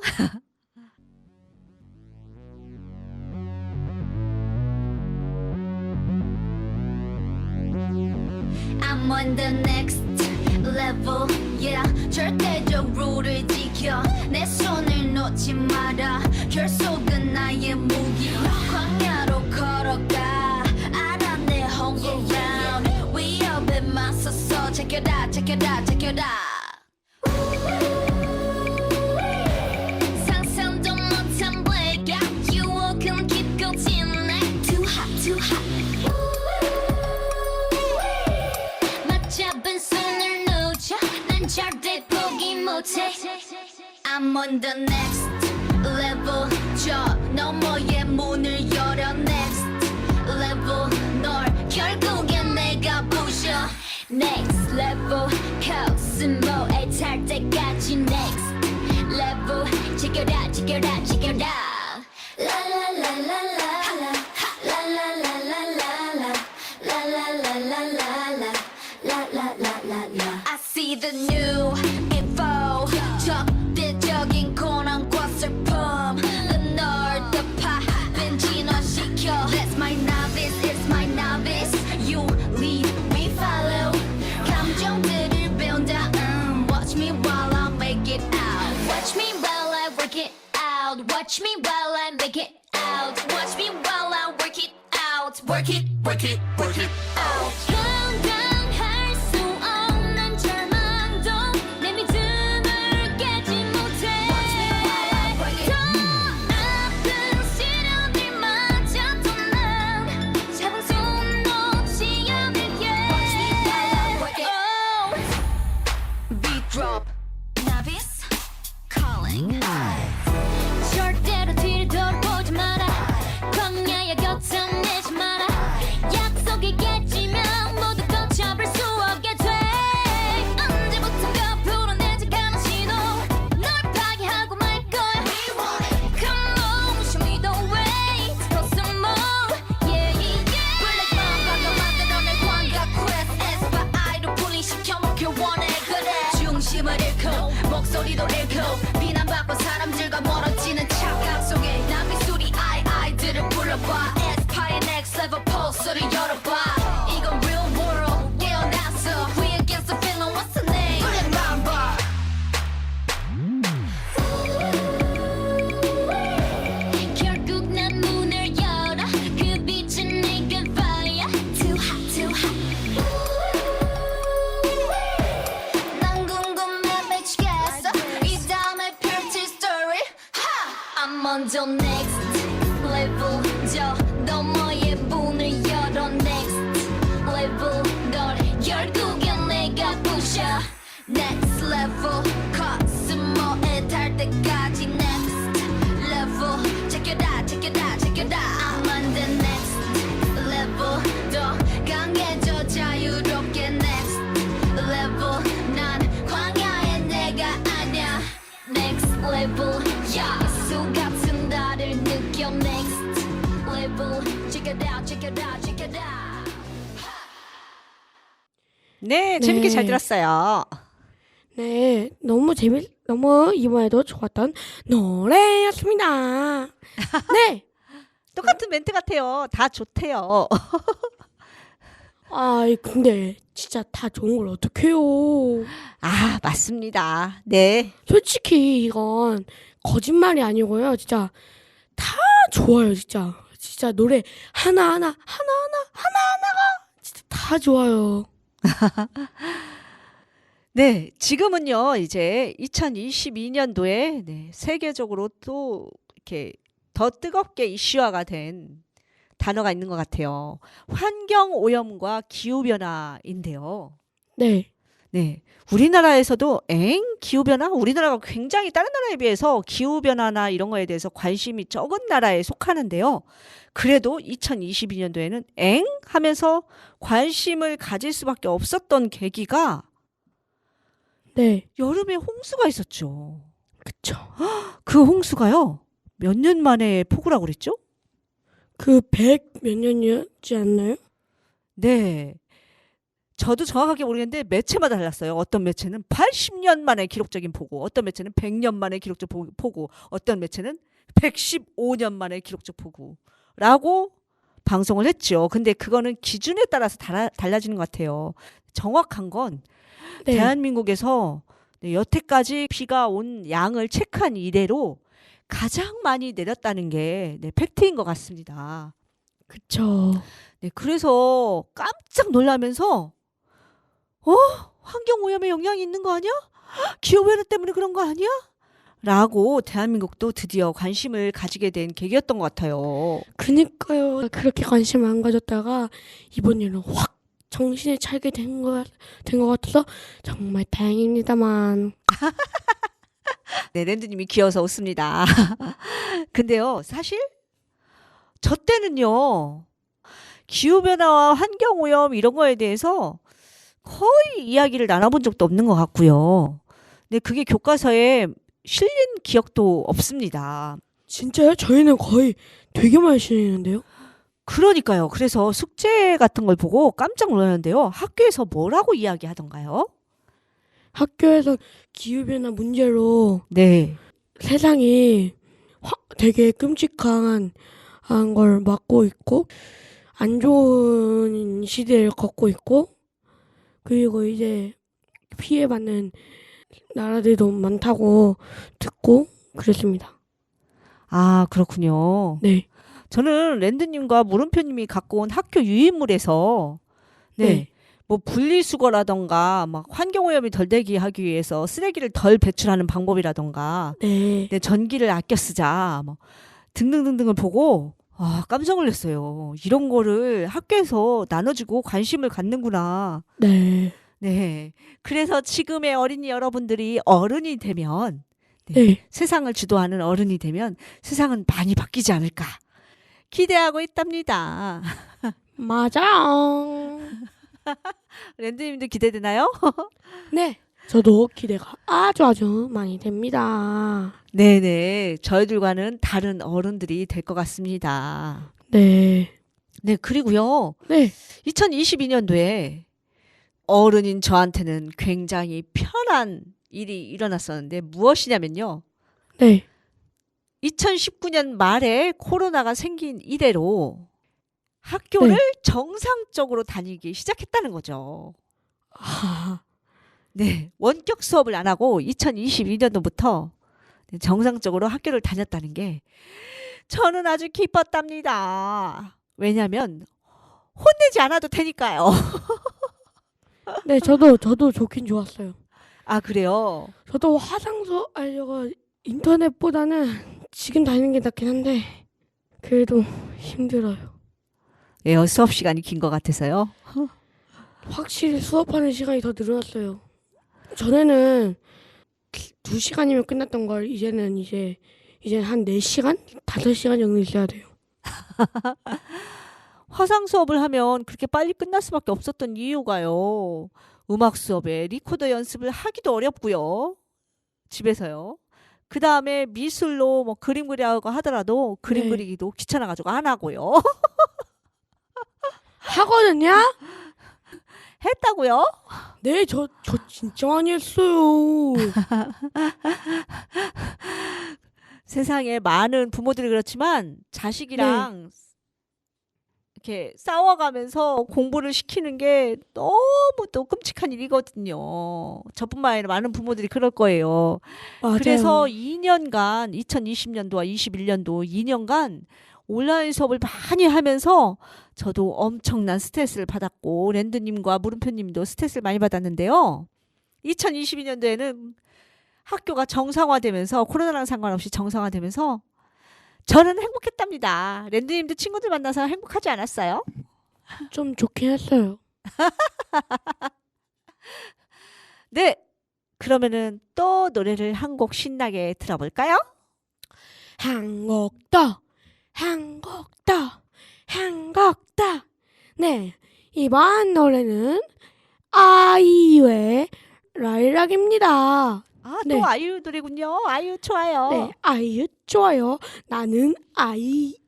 I'm on the next level, yeah. 절대적 룰을 지켜 내 손을 놓지 마라. 결속은 나의 무기. 광야로 걸어가 알아 내 home ground. 위협에 맞서서 check it out, check it out, check it out. 상상도 못한 blackout 유혹은 깊고 진해. Too hot, too hot. 맞잡은 손을 놓쳐 난 절대 포기 못해. I'm on the next level. 저 너머의 문을 열어. Next level. 널 결국엔 내가 부셔. Next level. 코스모에 탈 때까지 next level. Check it out, check it out, check it out. La la la la la la. La la la la la la. La la la la la la. La la la la la. I see the new info. 적대적인 고난과 슬픔. 널 덮아 벤진화시켜. That's my novice, it's my novice. You lead, we follow. 감정들을 배운다. Watch me while I make it out. Watch me while I work it out. Watch me while I make it out. Watch me while I work it out. Work it, work it, work it out. 감당할 수 없는 절망도 내 믿음을 깨지 못해. 더 아픈 시련들마저도 난 잡은 손 놓지 않을게. Oh. Beat drop. Novice calling. 절대로 뒤를 돌아보지 마라. 광야의 곁을 내지 마라. 약속이 깨지면 모두 걷혀볼 수 없게 돼. 언제부턴가 불어내지 않은 신호. 널 파괴하고 말 거야. Come on, show me the way. Go some more. Yeah, yeah. Black Mamba가 만들어낸 광각 quest. 에스파 아이로 분리시켜 먹길 원해. 그래 중심을 잃고 목소리도 잃고 비난받고 사람들과 멀어지는 착각 속에 난 미소리 아이들을 불러봐. 에스파의 next level 포스를 열어봐. 이건 real world 깨어났어. We against the feeling what's the name. Black Mamba. 결국 난 문을 열어. 그 빛은 내게 fire. Too hot, too hot. 난 궁금해 미치겠어. 이 다음에 펼칠 story. I'm on the next level. 저 너머의 문을 열어. Next level. 널 결국엔 내가 부셔. Next level. 코스모에 달 때까지 next level. Check it out, check it out, check it out. I'm on the next level. 더 강해져 자유롭게 next level. 난 광야의 내가 아냐. Next level. 야수 같은 나를 느껴. Next level. Check it out, check it out, check it out. 네, 재밌게 잘 네. 들었어요. 네, 너무 이번에도 좋았던 노래였습니다. 네. 똑같은 멘트 같아요. 다 좋대요. 아이, 근데 진짜 다 좋은 걸 어떡해요. 아, 맞습니다. 네. 솔직히 이건 거짓말이 아니고요. 진짜 다 좋아요, 진짜. 진짜 노래 하나하나가 진짜 다 좋아요. 네, 지금은요, 이제 2022년도에 네, 세계적으로 또 이렇게 더 뜨겁게 이슈화가 된 단어가 있는 것 같아요. 환경 오염과 기후 변화인데요. 네. 네. 우리나라에서도 기후 변화? 우리나라가 굉장히 다른 나라에 비해서 기후 변화나 이런 거에 대해서 관심이 적은 나라에 속하는데요. 그래도 2022년도에는 하면서 관심을 가질 수밖에 없었던 계기가 네. 여름에 홍수가 있었죠. 그쵸. 그 홍수가요. 몇 년 만에 폭우라고 그랬죠? 그 100 몇 년이었지 않나요? 네. 저도 정확하게 모르겠는데 매체마다 달랐어요. 어떤 매체는 80년 만에 기록적인 폭우, 어떤 매체는 100년 만에 기록적 폭우, 어떤 매체는 115년 만에 기록적 폭우라고 방송을 했죠. 근데 그거는 기준에 따라서 달라지는 것 같아요. 정확한 건 네. 대한민국에서 여태까지 비가 온 양을 체크한 이래로 가장 많이 내렸다는 게 팩트인 것 같습니다. 그쵸. 네, 그래서 깜짝 놀라면서 환경오염에 영향이 있는 거 아니야? 기후변화 때문에 그런 거 아니야? 라고 대한민국도 드디어 관심을 가지게 된 계기였던 것 같아요. 그니까요. 그렇게 관심 안 가졌다가 이번에는 확 정신에 차게 된 것 같아서 정말 다행입니다만. 네, 랜드님이 귀여워서 웃습니다. 근데요, 사실 저 때는요, 기후변화와 환경오염 이런 거에 대해서 거의 이야기를 나눠본 적도 없는 것 같고요. 근데 그게 교과서에 실린 기억도 없습니다. 진짜요? 저희는 거의 되게 많이 실리는데요. 그러니까요. 그래서 숙제 같은 걸 보고 깜짝 놀랐는데요. 학교에서 뭐라고 이야기하던가요? 학교에서 기후변화 문제로 네. 세상이 되게 끔찍한 걸 맞고 있고 안 좋은 시대를 걷고 있고 그리고 이제 피해받는 나라들도 많다고 듣고 그랬습니다. 아, 그렇군요. 네. 저는 랜드님과 물음표님이 갖고 온 학교 유인물에서 네. 뭐 분리수거라던가 막 환경오염이 덜 되게 하기 위해서 쓰레기를 덜 배출하는 방법이라던가 네. 전기를 아껴 쓰자 뭐 등등등등을 보고 깜짝 놀랐어요. 이런 거를 학교에서 나눠주고 관심을 갖는구나. 네. 네. 그래서 지금의 어린이 여러분들이 어른이 되면 네. 세상을 주도하는 어른이 되면 세상은 많이 바뀌지 않을까 기대하고 있답니다. 맞아. 랜드님도 기대되나요? 네. 저도 기대가 아주 많이 됩니다. 네네. 저희들과는 다른 어른들이 될 것 같습니다. 네. 네, 그리고요. 네. 2022년도에 어른인 저한테는 굉장히 편한 일이 일어났었는데 무엇이냐면요. 네. 2019년 말에 코로나가 생긴 이래로 학교를 네. 정상적으로 다니기 시작했다는 거죠. 아, 네, 원격 수업을 안 하고 2022년도부터 정상적으로 학교를 다녔다는 게 저는 아주 기뻤답니다. 왜냐하면 혼내지 않아도 되니까요. 네, 저도 좋긴 좋았어요. 아, 그래요? 저도 화상서 알려고 인터넷보다는 지금 다니는 게 낫긴 한데 그래도 힘들어요. 예, 수업 시간이 긴 것 같아서요. 확실히 수업하는 시간이 더 늘어났어요. 전에는 2시간이면 끝났던 걸 이제는 한 4시간? 5시간 정도 있어야 돼요. 화상 수업을 하면 그렇게 빨리 끝날 수밖에 없었던 이유가요. 음악 수업에 리코더 연습을 하기도 어렵고요. 집에서요. 그 다음에 미술로 뭐 그림 그리라고 하더라도 그림 네. 그리기도 귀찮아가지고 안 하고요. 하거든요? 했다고요? 네, 저 진짜 많이 했어요. 세상에 많은 부모들이 그렇지만 자식이랑 이렇게 싸워가면서 공부를 시키는 게 너무 또 끔찍한 일이거든요. 저뿐만 아니라 많은 부모들이 그럴 거예요. 맞아요. 그래서 2년간 2020년도와 21년도 2년간 온라인 수업을 많이 하면서 저도 엄청난 스트레스를 받았고 랜드님과 물음표님도 스트레스를 많이 받았는데요. 2022년도에는 학교가 정상화되면서 코로나랑 상관없이 정상화되면서 저는 행복했답니다. 랜드님도 친구들 만나서 행복하지 않았어요? 좀 좋긴 했어요. 네. 그러면은 또 노래를 한 곡 신나게 들어볼까요? 한곡 더, 한곡 더, 한곡 더. 네, 이번 노래는 아이유의 라일락입니다. 아, 또 네. 아이유 노래군요. 아이유 좋아요. 네, 아이유 좋아요. 나는 아이유가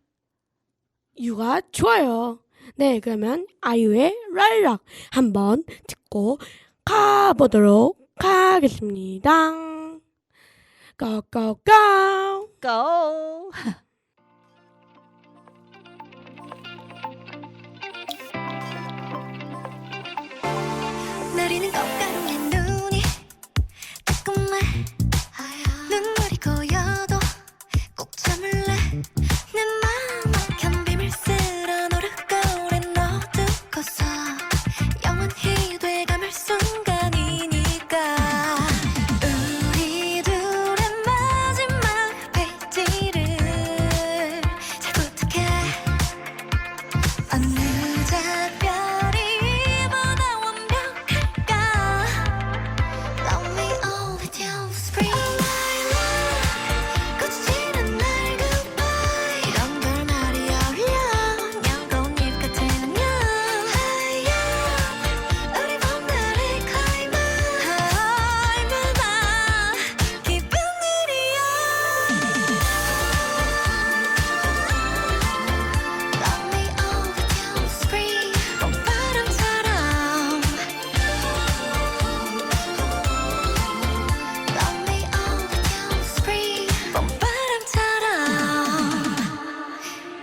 좋아요. 네, 그러면 아이유의 라일락 한번 듣고 가보도록 하겠습니다. 고고고! 고! 내리는 꽃가루에 눈이 따끔해 눈물이 고여도 꼭 참을래 내 맘 막힌 비밀스런 얼굴에 넣어두고서 영원히 돼가물 순간이니까 우리 둘의 마지막 페이지를 잘 부탁해 어느 작별이 보다 완벽할까 Love me all the till spring 꽃이 지는 날 goodbye 이런 걸 말이 어울려 연꽃잎 같은 안녕 우리 봄날의 클라이막스 얼마나 기쁜 일이야 Love me all the till spring 봄바람처럼 Love me all the till spring 봄바람처럼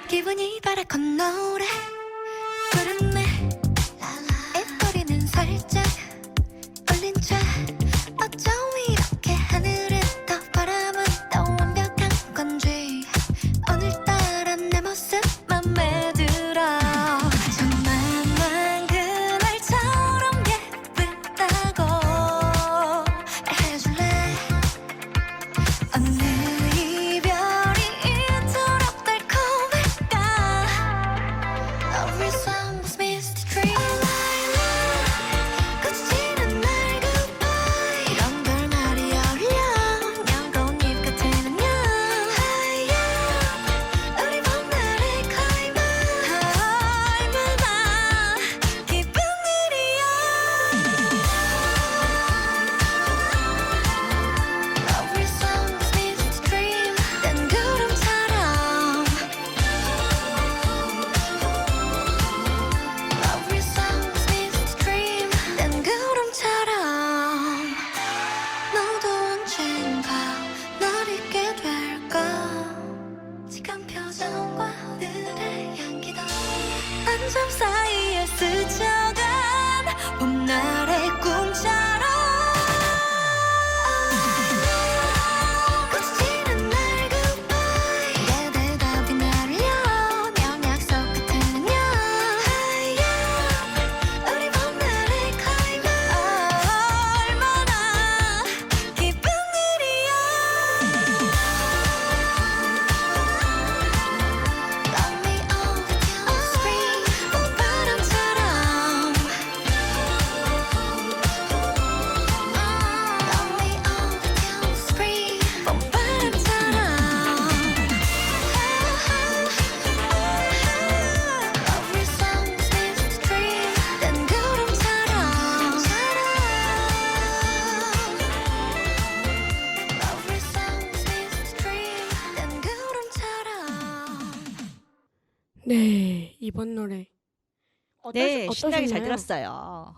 기분이 바라건 노래 부르네 입꼬리는 살짝 올린 채 어쩜 이렇게 하늘을 더 바라만 더 완벽한 건지 오늘따라 내 모습 맘에 들어 정말만 그날처럼 예쁘다고 말해줄래 어느 이별이 이토록 달콤할까 Every song was missed dream 꽃이 지는 날 goodbye 이런 걸 말이 어울려 연꽃잎 같은 안녕 우리 봄날의 클라이막스 얼마나 기쁜 일이야 Every song was missed dream 난 구름처럼 Every song was missed dream 난 구름처럼 너도 언젠가 날 잊게 될까 지금 표정과 오늘의 향기도 한점 사이에 스쳐간 봄날의 꿈처럼 꽃이 지는 날 goodbye 내 대답이 날 울려 약속 같은 안녕 우리 봄날의 클라이막스 얼마나 기쁜 일이야 Love me all the till spring 봄바람처럼 Love me all the till spring 봄바람처럼 Every song was missed dream 난 구름처럼 Every song was missed dream 난 구름처럼 네, 이번 노래 네, 신나게 잘 어떠셨나요? 들었어요.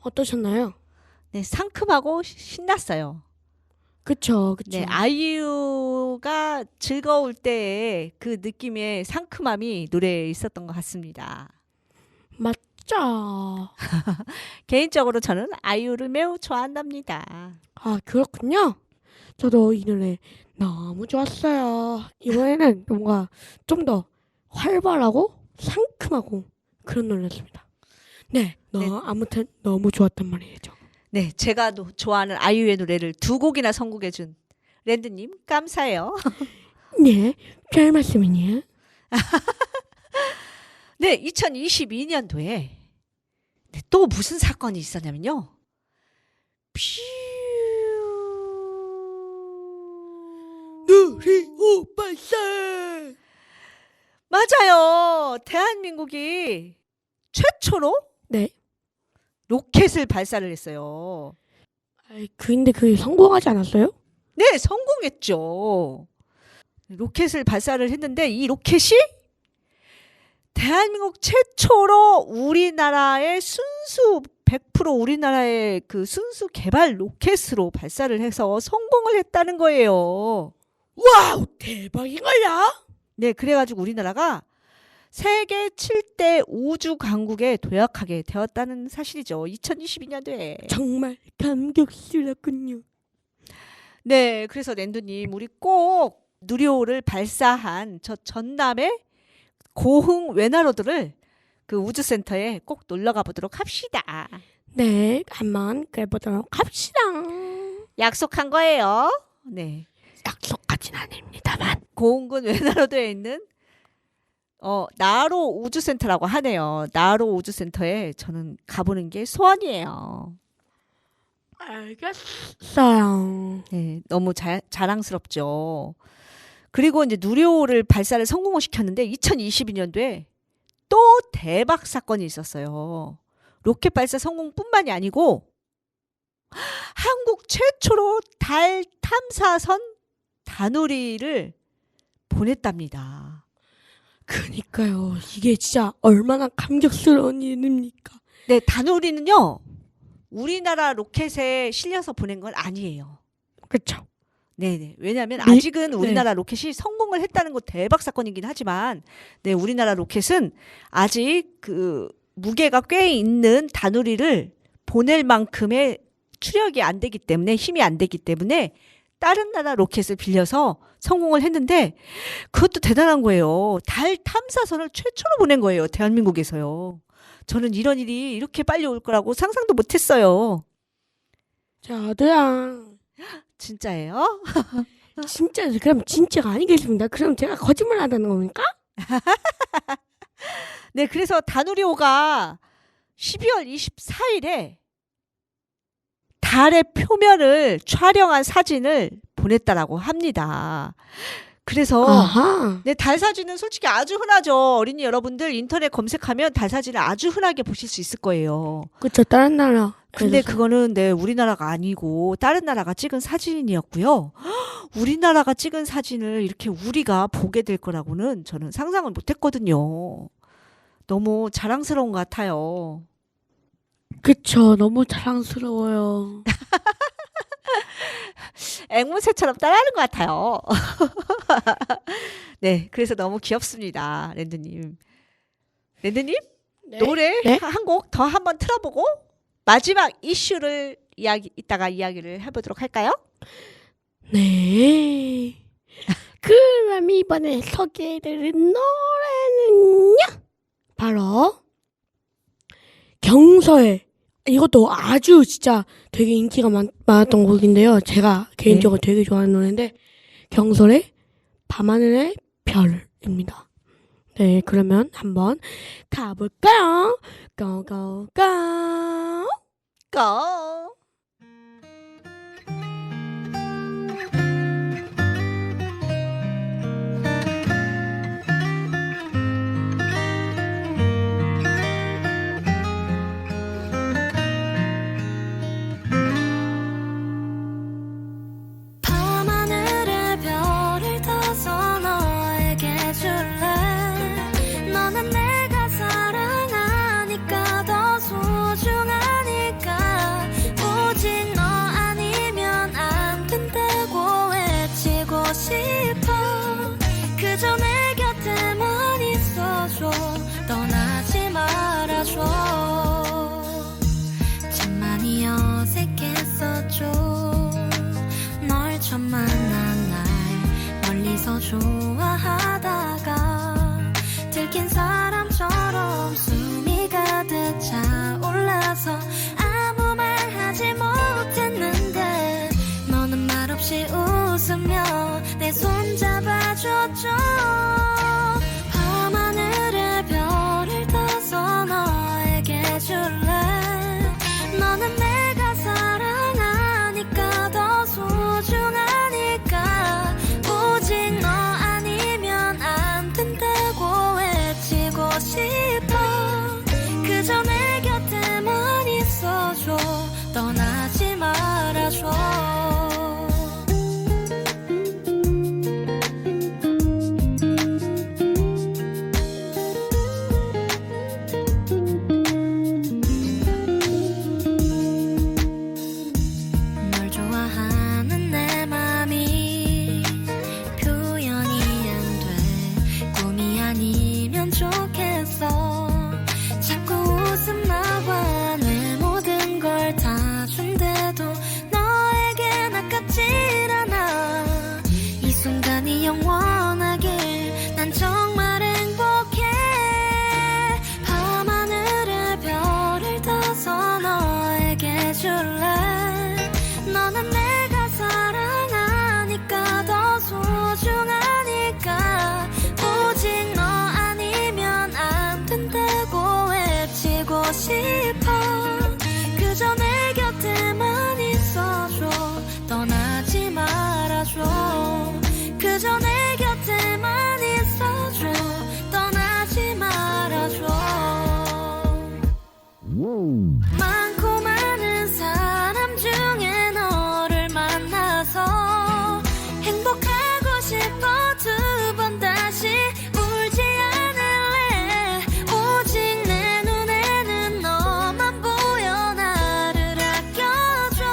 어떠셨나요? 네, 상큼하고 신났어요. 그쵸, 그쵸. 네, 아이유가 즐거울 때의 그 느낌의 상큼함이 노래에 있었던 것 같습니다. 맞죠. 개인적으로 저는 아이유를 매우 좋아한답니다. 아, 그렇군요. 저도 이 노래 너무 좋았어요. 이번에는 뭔가 좀 더 활발하고 상큼하고 그런 노래였습니다. 네, 네. 아무튼 너무 좋았단 말이죠. 네, 제가 좋아하는 아이유의 노래를 두 곡이나 선곡해준 랜드님 감사해요. 네, 별 말씀이네요. 네, 2022년도에 또 무슨 사건이 있었냐면요. 퓨. 누리호 발사. 맞아요. 대한민국이 최초로 네. 로켓을 발사를 했어요. 근데 그게 성공하지 않았어요? 네, 성공했죠. 로켓을 발사를 했는데 이 로켓이 대한민국 최초로 우리나라의 순수 100% 우리나라의 그 순수 개발 로켓으로 발사를 해서 성공을 했다는 거예요. 와우, 대박이걸요? 네, 그래가지고 우리나라가 세계 7대 우주 강국에 도약하게 되었다는 사실이죠. 2022년도에. 정말 감격스럽군요. 네, 그래서 랜두님 우리 꼭 누리호를 발사한 저 전남의 고흥 외나로들을 그 우주센터에 꼭 놀러가 보도록 합시다. 네, 한번 그래보도록 합시다. 약속한 거예요. 네, 약속하진 않습니다만. 고흥군 외나로도에 있는 나로 우주센터라고 하네요. 나로 우주센터에 저는 가보는 게 소원이에요. 알겠어요. 네, 너무 자랑스럽죠. 그리고 이제 누리호를 발사를 성공을 시켰는데 2022년도에 또 대박 사건이 있었어요. 로켓 발사 성공뿐만이 아니고 한국 최초로 달 탐사선 다누리를 보냈답니다. 그니까요. 이게 진짜 얼마나 감격스러운 일입니까? 네, 다누리는요. 우리나라 로켓에 실려서 보낸 건 아니에요. 그쵸? 네네. 왜냐하면 네, 아직은 우리나라 로켓이 성공을 했다는 거 대박 사건이긴 하지만, 네, 우리나라 로켓은 아직 그 무게가 꽤 있는 다누리를 보낼 만큼의 추력이 안 되기 때문에, 힘이 안 되기 때문에 다른 나라 로켓을 빌려서 성공을 했는데 그것도 대단한 거예요. 달 탐사선을 최초로 보낸 거예요. 대한민국에서요. 저는 이런 일이 이렇게 빨리 올 거라고 상상도 못했어요. 저도요. 진짜예요? 진짜 그럼 진짜가 아니겠습니다. 그럼 제가 거짓말 하다는 겁니까? 네, 그래서 다누리호가 12월 24일에 달의 표면을 촬영한 사진을 보냈다라고 합니다. 그래서 아하. 네, 달 사진은 솔직히 아주 흔하죠. 어린이 여러분들 인터넷 검색하면 달 사진을 아주 흔하게 보실 수 있을 거예요. 그쵸, 다른 나라. 근데 그거는 네, 우리나라가 아니고 다른 나라가 찍은 사진이었고요. 우리나라가 찍은 사진을 이렇게 우리가 보게 될 거라고는 저는 상상을 못 했거든요. 너무 자랑스러운 것 같아요. 그쵸, 너무 자랑스러워요. 앵무새처럼 따라하는 것 같아요. 네, 그래서 너무 귀엽습니다, 랜드님. 랜드님, 네. 노래 네? 한 곡 더 한번 틀어보고 마지막 이슈를 이따가 이야기를 해보도록 할까요? 네. 그럼 이번에 소개해드릴 노래는요. 바로 경서의, 이것도 아주 진짜 되게 인기가 많았던 곡인데요. 제가 개인적으로 되게 좋아하는 노래인데 경설의 밤하늘의 별입니다. 네, 그러면 한번 가볼까요? Go go go. 고! 밤하늘의 별을 타서 너에게 줄래. 너는 내가 사랑하니까 더 소중하니까. 오직 너 아니면 안 된다고 외치고 싶어. 그저 내 곁에만 있어줘. 떠나지 말아줘. 참 많이 어색했었죠. 널 처음 만난 날 멀리서 좋아하다가 들킨 사람처럼 숨이 가득 차올라서 아무 말 하지 못했는데 너는 말없이 웃으며 내 손 잡아줘. 떠나지 말아줘. 널 좋아하는 내 맘이 표현이 안 돼. 꿈이 아니면 좋겠어. 자꾸 웃음 나와 내 모든 걸 다 준대도 너에겐 아깝질 않아. 이 순간이 영원하길 난 정말 행복해. 밤하늘에 별을 떠서 너에게 줄래. 너는 내가 사랑하니까 더 소중하니까. 오직 너 아니면 안 된다고 외치고 싶어. 그저 내 곁에만 있어줘. 떠나지 말아줘. 그저 내 곁에만 있어줘. 떠나지 말아줘. 많고 많은 사람 중에 너를 만나서 행복하고 싶어. 두 번 다시 울지 않을래. 오직 내 눈에는 너만 보여. 나를 아껴줘.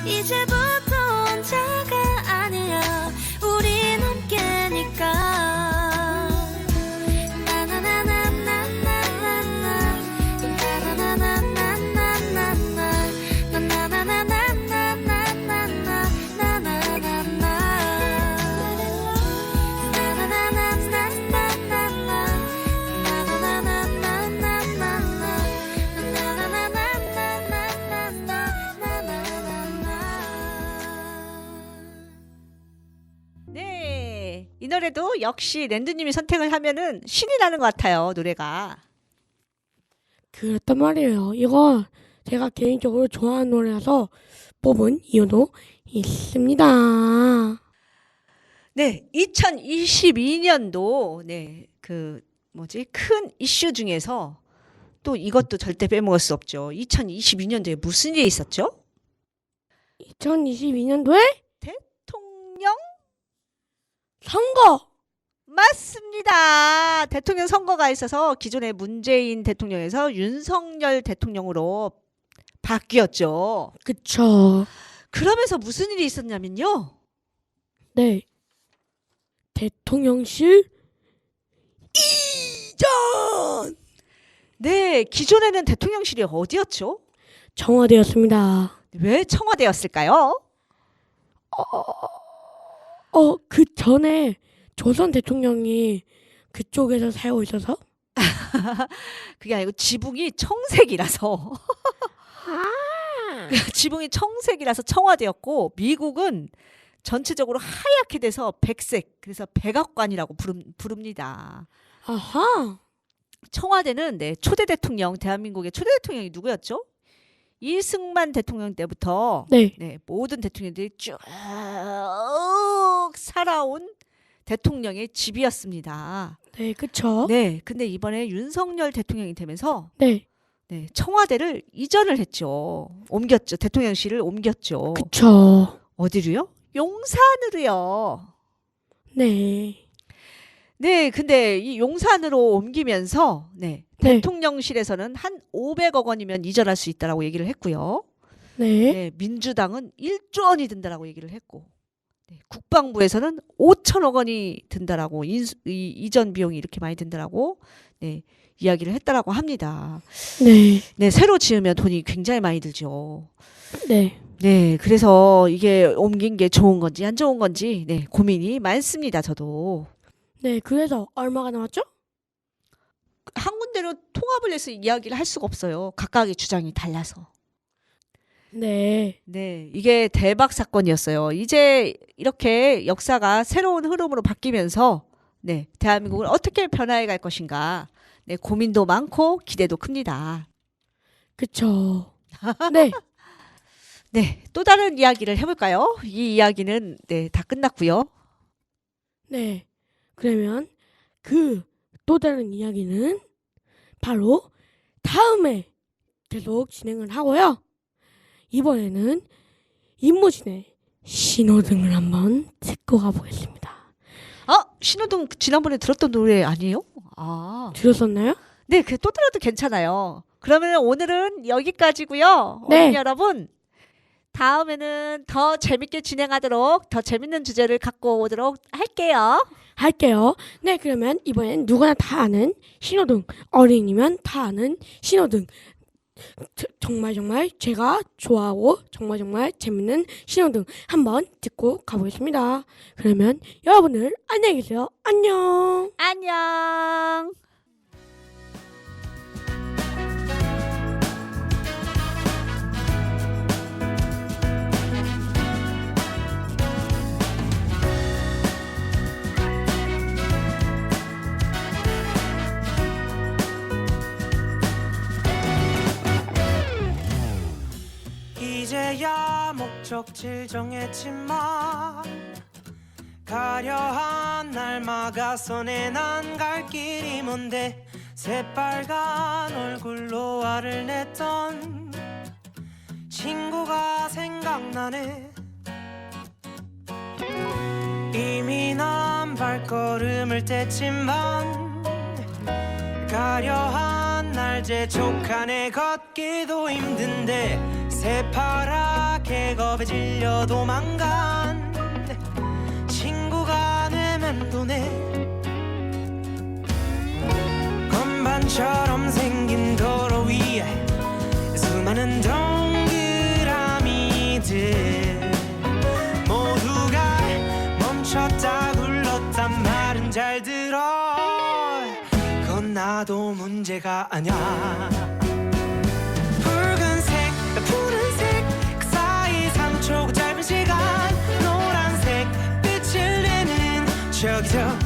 이제부터 혼자가 아니야. 우린 함께니까. 네, 이 노래도 역시 랜드님이 선택을 하면은 신이 나는 것 같아요, 노래가. 그렇단 말이에요. 이거 제가 개인적으로 좋아하는 노래라서 뽑은 이유도 있습니다. 네, 2022년도 그 뭐지 큰 이슈 중에서 또 이것도 절대 빼먹을 수 없죠. 2022년도에 무슨 일이 있었죠? 2022년도에 대통령 선거! 맞습니다. 대통령 선거가 있어서 기존의 문재인 대통령에서 윤석열 대통령으로 바뀌었죠. 그쵸. 그러면서 무슨 일이 있었냐면요. 네. 대통령실 이전! 네, 기존에는 대통령실이 어디였죠? 청와대였습니다. 왜 청와대였을까요? 그 전에 조선 대통령이 그쪽에서 살고 있어서? 그게 아니고 지붕이 청색이라서 지붕이 청색이라서 청와대였고, 미국은 전체적으로 하얗게 돼서 백색, 그래서 백악관이라고 부릅니다. 아하. 청와대는 초대 대통령, 대한민국의 초대 대통령이 누구였죠? 이승만 대통령 때부터 네. 모든 대통령들이 쭉 살아온 대통령의 집이었습니다. 네, 그쵸. 네, 근데 이번에 윤석열 대통령이 되면서 네. 청와대를 이전을 했죠. 옮겼죠. 대통령실을 옮겼죠. 그쵸. 어디로요? 용산으로요. 네. 네, 근데 이 용산으로 옮기면서 대통령실에서는 한 500억 원이면 이전할 수 있다라고 얘기를 했고요. 네. 민주당은 1조 원이 든다라고 얘기를 했고, 국방부에서는 5천억 원이 든다라고 이전 비용이 이렇게 많이 든다라고 이야기를 했다라고 합니다. 네. 새로 지으면 돈이 굉장히 많이 들죠. 네. 그래서 이게 옮긴 게 좋은 건지 안 좋은 건지 고민이 많습니다. 저도. 네, 그래서 얼마가 나왔죠? 한 군데로 통합을 해서 이야기를 할 수가 없어요. 각각의 주장이 달라서. 네. 이게 대박 사건이었어요. 이제 이렇게 역사가 새로운 흐름으로 바뀌면서 대한민국을 어떻게 변화해 갈 것인가 고민도 많고 기대도 큽니다. 그쵸. 네. 또 다른 이야기를 해볼까요? 이 이야기는 다 끝났고요. 네. 그러면 그 또 다른 이야기는 바로 다음에 계속 진행을 하고요. 이번에는 임무진의 신호등을 한번 듣고 가보겠습니다. 신호등 지난번에 들었던 노래 아니에요? 들었었나요? 네, 그 또 들어도 괜찮아요. 그러면 오늘은 여기까지고요. 네. 어린이 여러분, 다음에는 더 재밌게 진행하도록 더 재밌는 주제를 갖고 오도록 할게요. 네, 그러면 이번엔 누구나 다 아는 신호등, 어린이면 다 아는 신호등. 정말 제가 좋아하고 정말 재밌는 신호등 한번 듣고 가보겠습니다. 그러면 여러분들 안녕히 계세요. 안녕. 안녕. 이제야 목적지를 정했지만 가려한 날 막아서 내 난 갈 길이 뭔데 새빨간 얼굴로 화를 냈던 친구가 생각나네. 이미 난 발걸음을 뗐지만 가려한 날 재촉하네. 걷기도 힘든데 새파랗게 겁에 질려 도망간 친구가 되면 도네. 건반처럼 생긴 도로 위에 수많은 동그라미들 모두가 멈췄다 굴렀단 말은 잘 들어. 그건 나도 문제가 아냐. 붉은색 푸른색 그 사이 3초 짧은 시간 노란색 빛을 내는 저기저